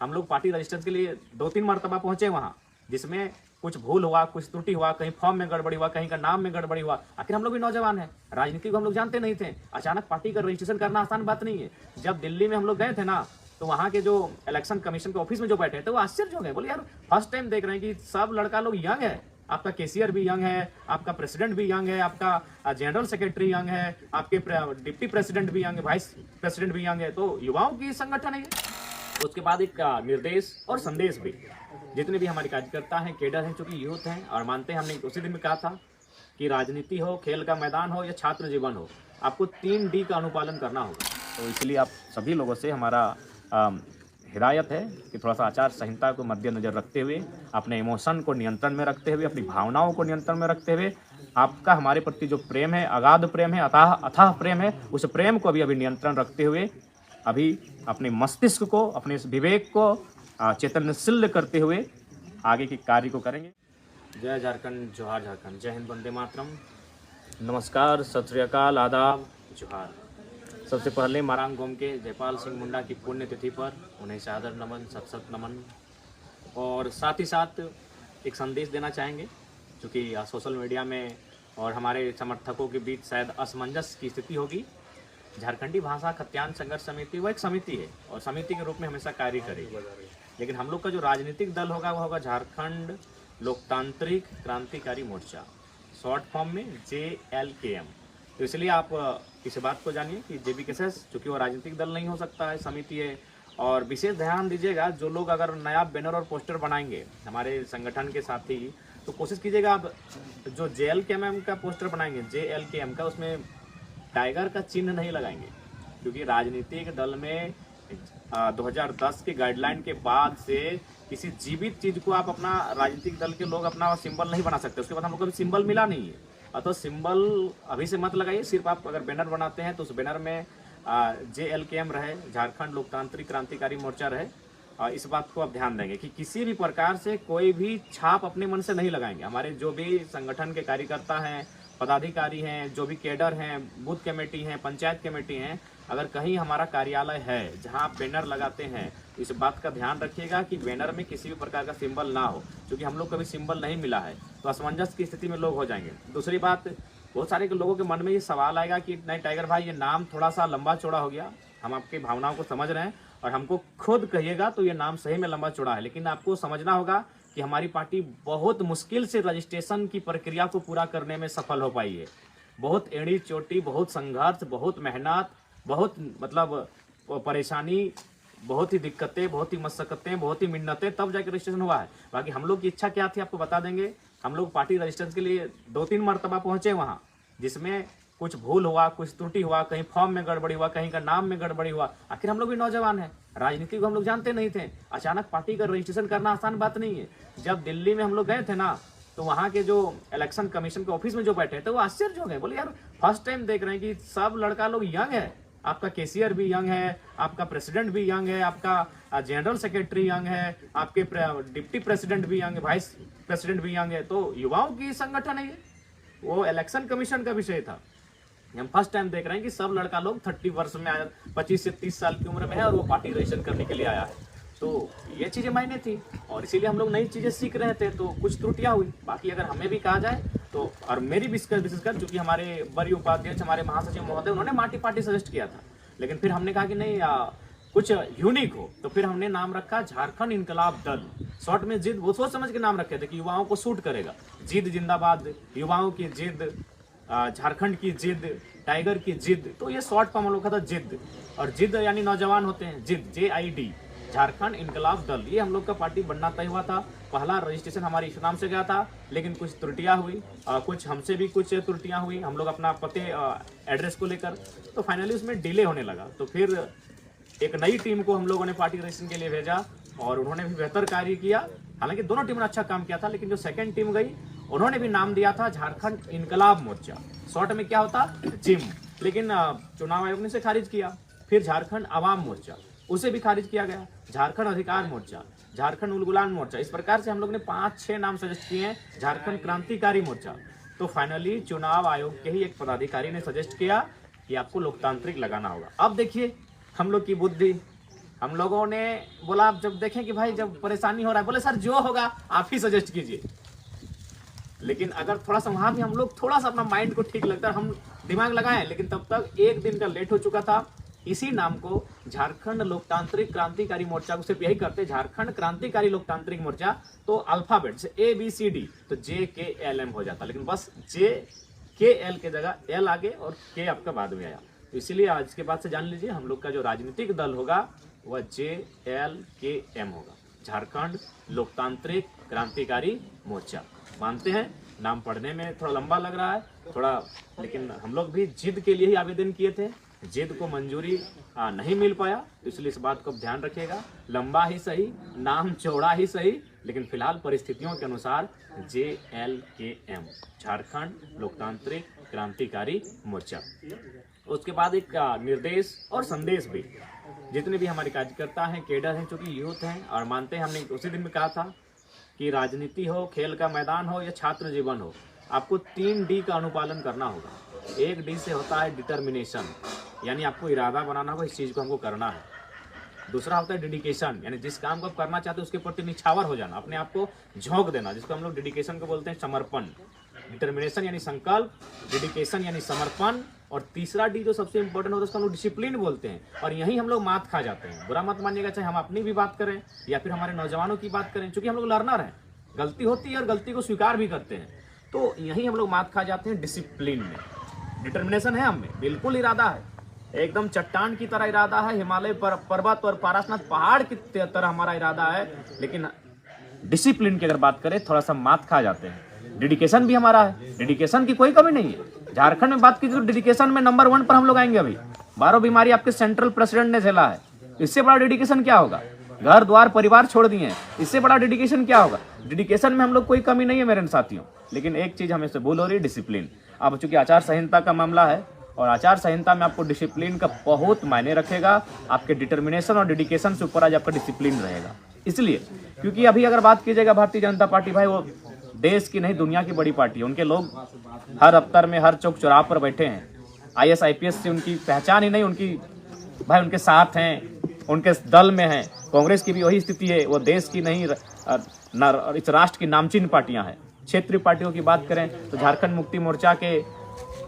हम लोग party register के लिए 2-3 मरतबा पहुंचे वहां, जिसमें कुछ भूल हुआ, कुछ त्रुटि हुआ, कहीं फॉर्म में गड़बड़ी हुआ, कहीं का नाम में गड़बड़ी हुआ। आखिर हम लोग भी नौजवान हैं, राजनीति को हम लोग जानते नहीं थे। अचानक पार्टी का रजिस्ट्रेशन करना आसान बात नहीं है। जब दिल्ली में हम लोग गए थे ना, तो वहाँ के जो इलेक्शन कमीशन के ऑफिस में जो बैठे थे वो आश्चर्य हो गए, बोले यार फर्स्ट टाइम देख रहे हैं कि सब लड़का लोग यंग है। आपका केसीआर भी यंग है, आपका प्रेसिडेंट भी यंग है, आपका जनरल सेक्रेटरी यंग है, आपके डिप्टी प्रेसिडेंट भी यंग है, वाइस प्रेसिडेंट भी यंग है। तो युवाओं की संगठन है ये। उसके बाद एक निर्देश और संदेश भी, जितने भी हमारे कार्यकर्ता हैं, केडर हैं, चूंकि यूथ हैं और मानते हैं, हमने उसी दिन में कहा था कि राजनीति हो, खेल का मैदान हो या छात्र जीवन हो, आपको 3D का अनुपालन करना होगा। तो इसलिए आप सभी लोगों से हमारा हिदायत है कि थोड़ा सा आचार संहिता को मद्देनजर रखते हुए, अपने इमोशन को नियंत्रण में रखते हुए, अपनी भावनाओं को नियंत्रण में रखते हुए, आपका हमारे प्रति जो प्रेम है, अगाध प्रेम है, अथाह प्रेम है, उस प्रेम को अभी नियंत्रण रखते हुए अभी अपने मस्तिष्क को, अपने विवेक को चैतन्यशील करते हुए आगे के कार्य को करेंगे। जय झारखंड, जोहार झारखंड, जय हिंद, वंदे मातरम, नमस्कार, सत श्री अकाल, आदाब, जोहार। सबसे पहले मारांग गोम के जयपाल सिंह मुंडा की पुण्यतिथि पर उन्हें सादर नमन, सत नमन। और साथ ही साथ एक संदेश देना चाहेंगे, क्योंकि सोशल मीडिया में और हमारे समर्थकों के बीच शायद असमंजस की स्थिति होगी। झारखंडी भाषा खत्यान संघर्ष समिति वो एक समिति है और समिति के रूप में हमेशा कार्य करेगी, लेकिन हम लोग का जो राजनीतिक दल होगा वो होगा झारखंड लोकतांत्रिक क्रांतिकारी मोर्चा, शॉर्ट फॉर्म में JLKM। तो इसलिए आप इस बात को जानिए कि JBKSS चूँकि वो राजनीतिक दल नहीं हो सकता है, समिति है। और विशेष ध्यान दीजिएगा, जो लोग अगर नया बैनर और पोस्टर बनाएंगे हमारे संगठन के साथी, तो कोशिश कीजिएगा आप जो JLKM का पोस्टर बनाएंगे, JLKM का, उसमें टाइगर का चिन्ह नहीं लगाएंगे, क्योंकि राजनीतिक दल में 2010 के गाइडलाइन के बाद से किसी जीवित चीज को आप अपना राजनीतिक दल के लोग अपना सिंबल नहीं बना सकते। उसके बाद हम लोग को भी सिंबल मिला नहीं है, अतः सिंबल अभी से मत लगाइए। सिर्फ आप अगर बैनर बनाते हैं तो उस बैनर में JLKM रहे, झारखंड लोकतांत्रिक क्रांतिकारी मोर्चा रहे। इस बात को आप ध्यान देंगे कि किसी भी प्रकार से कोई भी छाप अपने मन से नहीं लगाएंगे। हमारे जो भी संगठन के कार्यकर्ता हैं, पदाधिकारी हैं, जो भी कैडर हैं, बूथ कमेटी हैं, पंचायत कमेटी हैं, अगर कहीं हमारा कार्यालय है जहां आप बैनर लगाते हैं, इस बात का ध्यान रखिएगा कि बैनर में किसी भी प्रकार का सिंबल ना हो, क्योंकि हम लोग को भी सिंबल नहीं मिला है, तो असमंजस की स्थिति में लोग हो जाएंगे। दूसरी बात, बहुत सारे लोगों के मन में ये सवाल आएगा कि नहीं टाइगर भाई, ये नाम थोड़ा सा लंबा चौड़ा हो गया। हम आपकी भावनाओं को समझ रहे हैं और हमको खुद कहिएगा तो ये नाम सही में लंबा चौड़ा है, लेकिन आपको समझना होगा कि हमारी पार्टी बहुत मुश्किल से रजिस्ट्रेशन की प्रक्रिया को पूरा करने में सफल हो पाई है। बहुत एड़ी चोटी, बहुत संघर्ष, बहुत मेहनत, बहुत मतलब परेशानी, बहुत ही दिक्कतें, बहुत ही मशक्कतें, बहुत ही मिन्नतें, तब जाकर रजिस्ट्रेशन हुआ है। बाकी हम लोग की इच्छा क्या थी आपको बता देंगे। हम लोग पार्टी रजिस्ट्रेशन के लिए 2-3 मरतबा पहुंचे वहाँ, जिसमें कुछ भूल हुआ, कुछ त्रुटि हुआ, कहीं फॉर्म में गड़बड़ी हुआ, कहीं का नाम में गड़बड़ी हुआ। आखिर हम लोग भी नौजवान हैं, राजनीति को हम लोग जानते नहीं थे। अचानक पार्टी का रजिस्ट्रेशन करना आसान बात नहीं है। जब दिल्ली में हम लोग गए थे ना, तो वहाँ के जो इलेक्शन कमीशन के ऑफिस में जो बैठे थे वो आश्चर्य हो गए, बोले यार फर्स्ट टाइम देख रहे हैं कि सब लड़का लोग यंग है। आपका केसीआर भी यंग है, आपका प्रेसिडेंट भी यंग है, आपका जनरल सेक्रेटरी यंग है, आपके डिप्टी प्रेसिडेंट भी यंग है, वाइस प्रेसिडेंट भी यंग है। तो युवाओं की संगठन है ये, वो इलेक्शन कमीशन का विषय था। हम फर्स्ट टाइम देख रहे हैं कि सब लड़का लोग 30 वर्ष में आया, 25 से 30 साल की उम्र में है और वो पार्टी रजिस्ट्रेशन करने के लिए आया है। तो ये चीज़ें मायने थी और इसीलिए हम लोग नई चीज़ें सीख रहे थे, तो कुछ त्रुटियां हुई। बाकी अगर हमें भी कहा जाए तो, और मेरी विशेषकर चूंकि हमारे वरीय उपाध्यक्ष, हमारे महासचिव महोदय, उन्होंने माटी पार्टी सजेस्ट किया था, लेकिन फिर हमने कहा कि नहीं कुछ यूनिक हो, तो फिर हमने नाम रखा झारखंड इनकलाब दल, शॉर्ट में जिद। वो सोच समझ के नाम रखे थे कि युवाओं को सूट करेगा। जिद जिंदाबाद, युवाओं की जिद, झारखंड की जिद, टाइगर की जिद, तो ये शॉर्ट फॉर्म हम लोग का था जिद। और जिद यानी नौजवान होते हैं, जिद, JID, झारखंड इनकलाब दल, ये हम लोग का पार्टी बनना तय हुआ था। पहला रजिस्ट्रेशन हमारे इस नाम से गया था, लेकिन कुछ त्रुटियां हुई, कुछ हमसे भी कुछ त्रुटियां हुई, हम लोग अपना पते एड्रेस को लेकर, तो फाइनली उसमें डिले होने लगा। तो फिर एक नई टीम को हम लोगों ने पार्टी रजिस्ट्रेशन के लिए भेजा और उन्होंने भी बेहतर कार्य किया। हालांकि दोनों टीमों ने अच्छा काम किया था, लेकिन जो सेकेंड टीम गई उन्होंने भी नाम दिया था झारखंड इनकलाब मोर्चा, शॉर्ट में क्या होता, जिम, लेकिन चुनाव आयोग ने इसे खारिज किया। फिर झारखंड आवाम मोर्चा, उसे भी खारिज किया गया। झारखंड अधिकार मोर्चा, झारखंड उलगुलान मोर्चा, इस प्रकार से हम लोग ने 5-6 नाम सजेस्ट किए हैं। झारखंड क्रांतिकारी मोर्चा, तो फाइनली चुनाव आयोग के ही एक पदाधिकारी ने सजेस्ट किया कि आपको लोकतांत्रिक लगाना होगा। अब देखिए हम लोग की बुद्धि, हम लोगों ने बोला आप जब देखें कि भाई जब परेशानी हो रहा है, बोले सर जो होगा आप ही सजेस्ट कीजिए। लेकिन अगर थोड़ा सा वहां भी हम लोग थोड़ा सा अपना माइंड को ठीक लगता है, हम दिमाग लगाएं, लेकिन तब तक एक दिन का लेट हो चुका था। इसी नाम को झारखंड लोकतांत्रिक क्रांतिकारी मोर्चा को सिर्फ यही करते, झारखंड क्रांतिकारी लोकतांत्रिक मोर्चा, तो अल्फाबेट से ABCD तो JKLM हो जाता, लेकिन बस JKL के जगह L आगे और K आपका बाद में आया। तो इसीलिए आज के बाद से जान लीजिए हम लोग का जो राजनीतिक दल होगा वह JLKM होगा, झारखंड लोकतांत्रिक क्रांतिकारी मोर्चा। मानते हैं नाम पढ़ने में थोड़ा लंबा लग रहा है थोड़ा, लेकिन हम लोग भी जिद के लिए ही आवेदन किए थे, जिद को मंजूरी नहीं मिल पाया, तो इसलिए इस बात को ध्यान रखिएगा। लंबा ही सही, नाम चौड़ा ही सही, लेकिन फिलहाल परिस्थितियों के अनुसार JLKM, झारखंड लोकतांत्रिक क्रांतिकारी मोर्चा। उसके बाद एक निर्देश और संदेश भी, जितने भी हमारे कार्यकर्ता हैं, केडर हैं, चूंकि यूथ हैं और मानते हैं, हमने उसी दिन में कहा था कि राजनीति हो, खेल का मैदान हो या छात्र जीवन हो, आपको 3 D का अनुपालन करना होगा। 1 D से होता है डिटर्मिनेशन, यानी आपको इरादा बनाना होगा, इस चीज़ को हमको करना है। दूसरा होता है डेडिकेशन, यानी जिस काम को आप करना चाहते हो उसके प्रति निछावर हो जाना, अपने आप को झोंक देना, जिसको हम लोग डेडिकेशन को बोलते हैं समर्पण। डिटर्मिनेशन यानी संकल्प, डेडिकेशन यानी समर्पण, और तीसरा D जो सबसे इंपॉर्टेंट होता है उसको हम लोग डिसिप्लिन बोलते हैं। और यहीं हम लोग मात खा जाते हैं, बुरा मत मानिएगा, चाहे हम अपनी भी बात करें या फिर हमारे नौजवानों की बात करें, क्योंकि हम लोग लर्नर हैं, गलती होती है और गलती को स्वीकार भी करते हैं, तो यहीं हम लोग मात खा जाते हैं डिसिप्लिन में। डिटर्मिनेशन है हमें, बिल्कुल इरादा है, एकदम चट्टान की तरह इरादा है, हिमालय पर्वत और पारसनाथ पहाड़ की तरह हमारा इरादा है, लेकिन डिसिप्लिन की अगर बात करें थोड़ा सा मात खा जाते हैं। डेडिकेशन भी हमारा है, डेडिकेशन की कोई कमी नहीं है। झारखंड में बात कीजिए तो डेडिकेशन में नंबर 1 पर हम लोग आएंगे। अभी 12 बीमारी आपके सेंट्रल प्रेसिडेंट ने झेला है, इससे बड़ा डेडिकेशन क्या होगा? घर द्वार परिवार छोड़ दिए, इससे बड़ा डेडिकेशन क्या होगा? डेडिकेशन में हम लोग कोई कमी नहीं है मेरे साथियों, लेकिन एक चीज हमें से भूल हो रही है, डिसिप्लिन। अब चूंकि आचार संहिता का मामला है और आचार संहिता में आपको डिसिप्लिन का बहुत मायने रखेगा, आपके डिटर्मिनेशन और डेडिकेशन से ऊपर आज आपका डिसिप्लिन रहेगा। इसलिए क्योंकि अभी अगर बात कीजिएगा भारतीय जनता पार्टी, भाई वो देश की नहीं दुनिया की बड़ी पार्टी है, उनके लोग हर दफ्तर में हर चौक चौराहे पर बैठे हैं। IAS IPS से उनकी पहचान ही नहीं, उनकी भाई उनके साथ हैं, उनके दल में हैं। कांग्रेस की भी वही स्थिति है, वो देश की नहीं इस राष्ट्र की नामचीन पार्टियां हैं। क्षेत्रीय पार्टियों की बात करें तो झारखंड मुक्ति मोर्चा के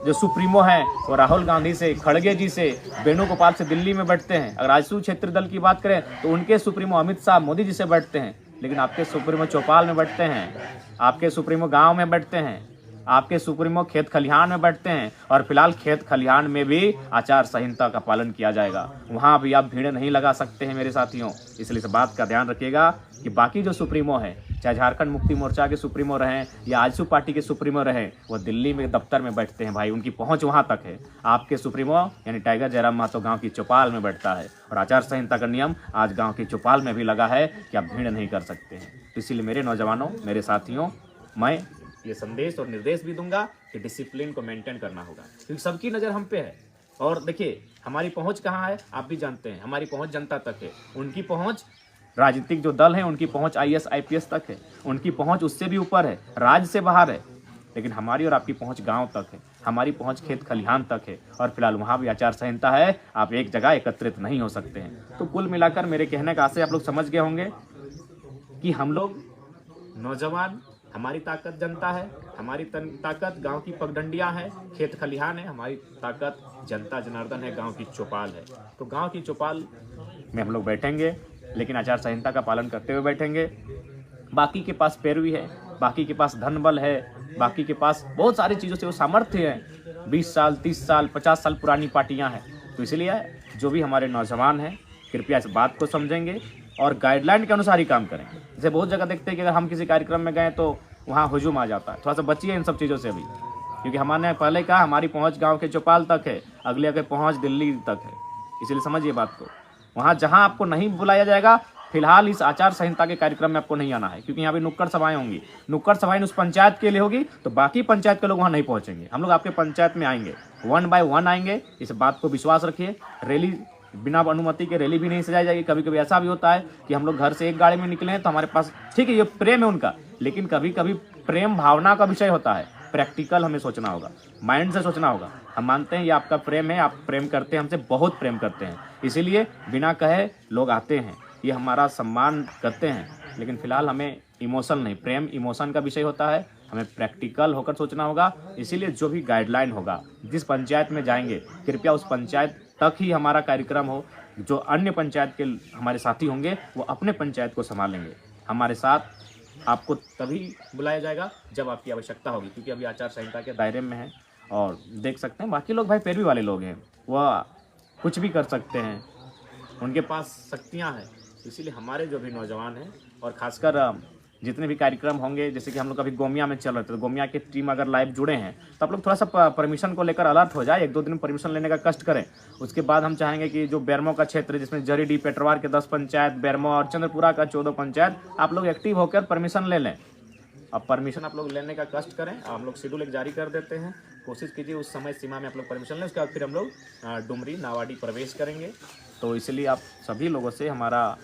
जो सुप्रीमो हैं वो राहुल गांधी से, खड़गे जी से, वेणुगोपाल से दिल्ली में बैठते हैं। अगर आजसू क्षेत्रीय दल की बात करें तो उनके सुप्रीमो अमित शाह मोदी जी से बैठते हैं, लेकिन आपके सुप्रीमो चौपाल में बैठते हैं, आपके सुप्रीमो गांव में बैठते हैं, आपके सुप्रीमो खेत खलिहान में बैठते हैं। और फिलहाल खेत खलिहान में भी आचार संहिता का पालन किया जाएगा, वहां भी आप भीड़ नहीं लगा सकते हैं मेरे साथियों। इसलिए इस बात का ध्यान रखिएगा कि बाकी जो सुप्रीमो हैं, चाहे झारखंड मुक्ति मोर्चा के सुप्रीमो रहें या आजसू पार्टी के सुप्रीमो रहें, वो दिल्ली में दफ्तर में बैठते हैं भाई, उनकी पहुंच वहां तक है। आपके सुप्रीमो यानी टाइगर जयराम महतो गांव की चौपाल में बैठता है, और आचार संहिता का नियम आज गांव की चौपाल में भी लगा है कि आप भीड़ नहीं कर सकते हैं। तो इसीलिए मेरे नौजवानों, मेरे साथियों, मैं ये संदेश और निर्देश भी दूंगा कि डिसिप्लिन को मेंटेन करना होगा, क्योंकि सबकी नज़र हम पे है। और देखिए हमारी पहुंच कहाँ है आप भी जानते हैं, हमारी पहुंच जनता तक है, उनकी पहुंच राजनीतिक जो दल हैं उनकी पहुंच IAS IPS तक है, उनकी पहुंच उससे भी ऊपर है, राज्य से बाहर है। लेकिन हमारी और आपकी पहुंच गांव तक है, हमारी पहुंच खेत खलिहान तक है, और फिलहाल वहां भी आचार संहिता है, आप एक जगह एकत्रित नहीं हो सकते हैं। तो कुल मिलाकर मेरे कहने का आशय आप लोग समझ गए होंगे कि हम लोग नौजवान, हमारी ताकत जनता है, हमारी ताकत गांव की पगडंडियां है, खेत खलिहान है, हमारी ताकत जनता जनार्दन है, गांव की चौपाल है। तो गांव की चौपाल में हम लोग बैठेंगे, लेकिन आचार संहिता का पालन करते हुए बैठेंगे। बाकी के पास पैरवी है, बाकी के पास धन बल है, बाकी के पास बहुत सारी चीज़ों से वो सामर्थ्य है। 20 साल 30 साल 50 साल पुरानी पार्टियां हैं। तो इसलिए जो भी हमारे नौजवान हैं कृपया इस बात को समझेंगे और गाइडलाइन के अनुसार ही काम करेंगे। जैसे बहुत जगह देखते हैं कि अगर हम किसी कार्यक्रम में गए तो वहाँ हुजूम आ जाता है। थोड़ा सा बचिए इन सब चीज़ों से अभी, क्योंकि हमने पहले कहा हमारी पहुँच गाँव के चौपाल तक है, अगले के पहुँच दिल्ली तक है। इसलिए समझिए बात को, वहाँ जहाँ आपको नहीं बुलाया जाएगा, फिलहाल इस आचार संहिता के कार्यक्रम में आपको नहीं आना है, क्योंकि यहाँ पे नुक्कड़ सभाएं होंगी। नुक्कड़ सभाएं उस पंचायत के लिए होगी, तो बाकी पंचायत के लोग वहाँ नहीं पहुँचेंगे। हम लोग आपके पंचायत में आएंगे, 1 by 1 आएंगे, इस बात को विश्वास रखिए। रैली बिना अनुमति के रैली भी नहीं सजाई जाएगी। कभी कभी ऐसा भी होता है कि हम लोग घर से एक गाड़ी में निकले हैं तो हमारे पास, ठीक है ये प्रेम है उनका, लेकिन कभी कभी प्रेम भावना का विषय होता है। प्रैक्टिकल हमें सोचना होगा, माइंड से सोचना होगा। हम मानते हैं ये आपका प्रेम है, आप प्रेम करते हैं, हमसे बहुत प्रेम करते हैं, इसीलिए बिना कहे लोग आते हैं, ये हमारा सम्मान करते हैं। लेकिन फिलहाल हमें इमोशन नहीं, प्रेम इमोशन का विषय होता है, हमें प्रैक्टिकल होकर सोचना होगा। इसीलिए जो भी गाइडलाइन होगा, जिस पंचायत में जाएंगे कृपया उस पंचायत तक ही हमारा कार्यक्रम हो। जो अन्य पंचायत के हमारे साथी होंगे वो अपने पंचायत को संभालेंगे। हमारे साथ आपको तभी बुलाया जाएगा जब आपकी आवश्यकता होगी, क्योंकि अभी आचार संहिता के दायरे में है। और देख सकते हैं बाकी लोग भाई पैरवी वाले लोग हैं, वह कुछ भी कर सकते हैं, उनके पास शक्तियाँ हैं। इसीलिए हमारे जो भी नौजवान हैं और खासकर जितने भी कार्यक्रम होंगे, जैसे कि हम लोग अभी गोमिया में चल रहे थे, तो गोमिया की टीम अगर लाइव जुड़े हैं तो आप लोग थोड़ा सा परमिशन को लेकर अलर्ट हो जाए, 1-2 दिन परमिशन लेने का कष्ट करें। उसके बाद हम चाहेंगे कि जो बेरमो का क्षेत्र है, जिसमें जरीडी पेटरवार के 10 पंचायत, बेरमो और चंद्रपुरा का 14 पंचायत, आप लोग एक्टिव होकर परमिशन ले लें। अब परमिशन आप लोग लेने का कष्ट करें, हम लोग शेड्यूल एक जारी कर देते हैं, कोशिश कीजिए उस समय सीमा में आप लोग परमिशन लें। उसके बाद फिर हम लोग डुमरी नावाडी प्रवेश करेंगे। तो इसलिए आप सभी लोगों से हमारा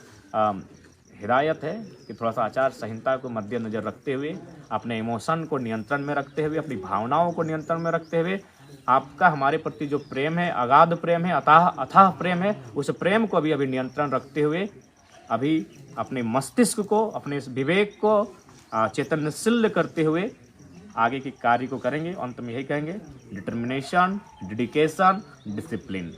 हिदायत है कि थोड़ा सा आचार संहिता को मद्देनजर रखते हुए, अपने इमोशन को नियंत्रण में रखते हुए, अपनी भावनाओं को नियंत्रण में रखते हुए, आपका हमारे प्रति जो प्रेम है, अगाध प्रेम है, अथाह प्रेम है, उस प्रेम को भी अभी नियंत्रण रखते हुए अभी अपने मस्तिष्क को, अपने इस विवेक को चैतन्यशील करते हुए आगे के कार्य को करेंगे। अंत में यही कहेंगे, डिटर्मिनेशन, डेडिकेशन, डिसिप्लिन।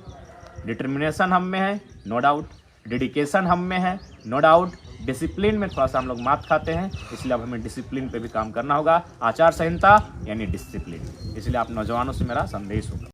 डिटर्मिनेशन हम में है, नो डाउट, डेडिकेशन हम में है, नो डाउट, डिसिप्लिन में थोड़ा सा हम लोग मात खाते हैं, इसलिए अब हमें डिसिप्लिन पे भी काम करना होगा। आचार संहिता यानी डिसिप्लिन, इसलिए आप नौजवानों से मेरा संदेश होगा।